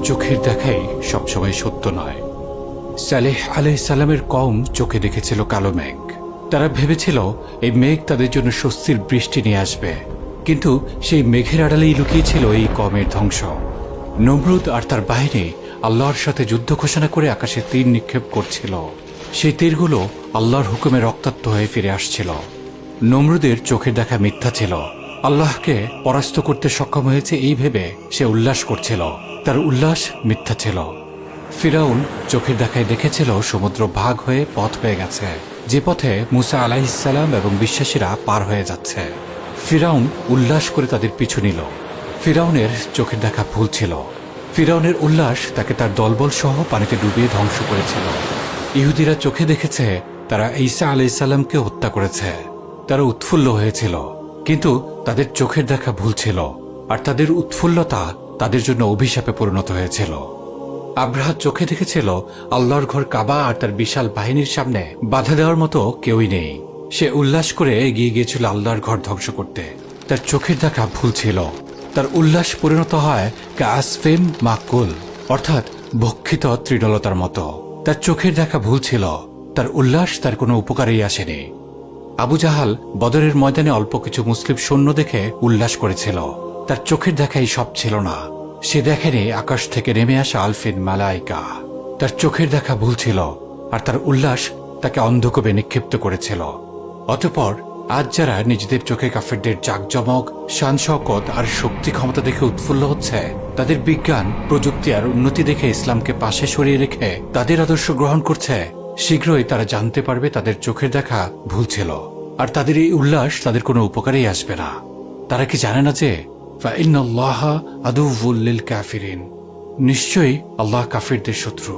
চোখের দেখাই সবসময় সত্য নয়। সালেহ আলাইহিস সালামের কওম চোখে দেখেছিল কালো মেঘ। তারা ভেবেছিল এই মেঘ তাদের জন্য স্বস্তির বৃষ্টি নিয়ে আসবে, কিন্তু সেই মেঘের আড়ালেই লুকিয়েছিল এই কওমের ধ্বংস। নমরুদ আর তার বাহিনী আল্লাহর সাথে যুদ্ধ ঘোষণা করে আকাশে তীর নিক্ষেপ করছিল। সেই তীরগুলো আল্লাহর হুকুমে রক্তাক্ত হয়ে ফিরে আসছিল। নমরুদের চোখের দেখা মিথ্যা ছিল। আল্লাহকে পরাস্ত করতে সক্ষম হয়েছে এই ভেবে সে উল্লাস করছিল, তার উল্লাস মিথ্যা ছিল। ফিরাউন চোখের দেখায় দেখেছিল সমুদ্র ভাগ হয়ে পথ পেয়ে গেছে, যে পথে মুসা আলাইহিস সালাম এবং বিশ্বাসীরা পার হয়ে যাচ্ছে। ফিরাউন উল্লাস করে তাদের পিছু নিল। ফিরাউনের চোখের দেখা ভুল ছিল। ফিরাউনের উল্লাস তাকে তার দলবল সহ পানিতে ডুবিয়ে ধ্বংস করেছিল। ইহুদিরা চোখে দেখেছে তারা ঈসা আলাইহিস সালামকে হত্যা করেছে। তারা উৎফুল্ল হয়েছিল, কিন্তু তাদের চোখের দেখা ভুল ছিল, আর তাদের উৎফুল্লতা তাদের জন্য অভিশাপে পরিণত হয়েছিল। আব্রাহা চোখে দেখেছিল আল্লাহর ঘর কাবা আর তার বিশাল বাহিনীর সামনে বাধা দেওয়ার মতো কেউই নেই। সে উল্লাস করে এগিয়ে গিয়েছিল আল্লাহর ঘর ধ্বংস করতে। তার চোখের দেখা ভুল ছিল। তার উল্লাস পরিণত হয় কাসফেম মাকুল, অর্থাৎ ভক্ষিত তৃণলতার মতো। তার চোখের দেখা ভুল ছিল। তার উল্লাস তার কোনো উপকারেই আসেনি। আবু জাহাল বদরের ময়দানে অল্প কিছু মুসলিম সৈন্য দেখে উল্লাস করেছিল। তার চোখের দেখাই সব ছিল না। সে দেখেনি আকাশ থেকে নেমে আসা আলফিন মালাইকা। তার চোখের দেখা ভুল ছিল, আর তার উল্লাস তাকে অন্ধকূপে নিক্ষিপ্ত করেছিল। অতঃপর আজ যারা নিজেদের চোখে কাফেরদের জাকজমক, শান শওকত আর শক্তি ক্ষমতা দেখে উৎফুল্ল হচ্ছে, তাদের বিজ্ঞান, প্রযুক্তি আর উন্নতি দেখে ইসলামকে পাশে সরিয়ে রেখে তাদের আদর্শ গ্রহণ করছে, শীঘ্রই তারা জানতে পারবে তাদের চোখের দেখা ভুল ছিল, আর তাদের এই উল্লাস তাদের কোনো উপকারেই আসবে না। তারা কি জানে না যে ফাইন্নাল্লাহা আদুউল লিল কাফিরিন, নিশ্চয়ই আল্লাহ কাফিরদের শত্রু।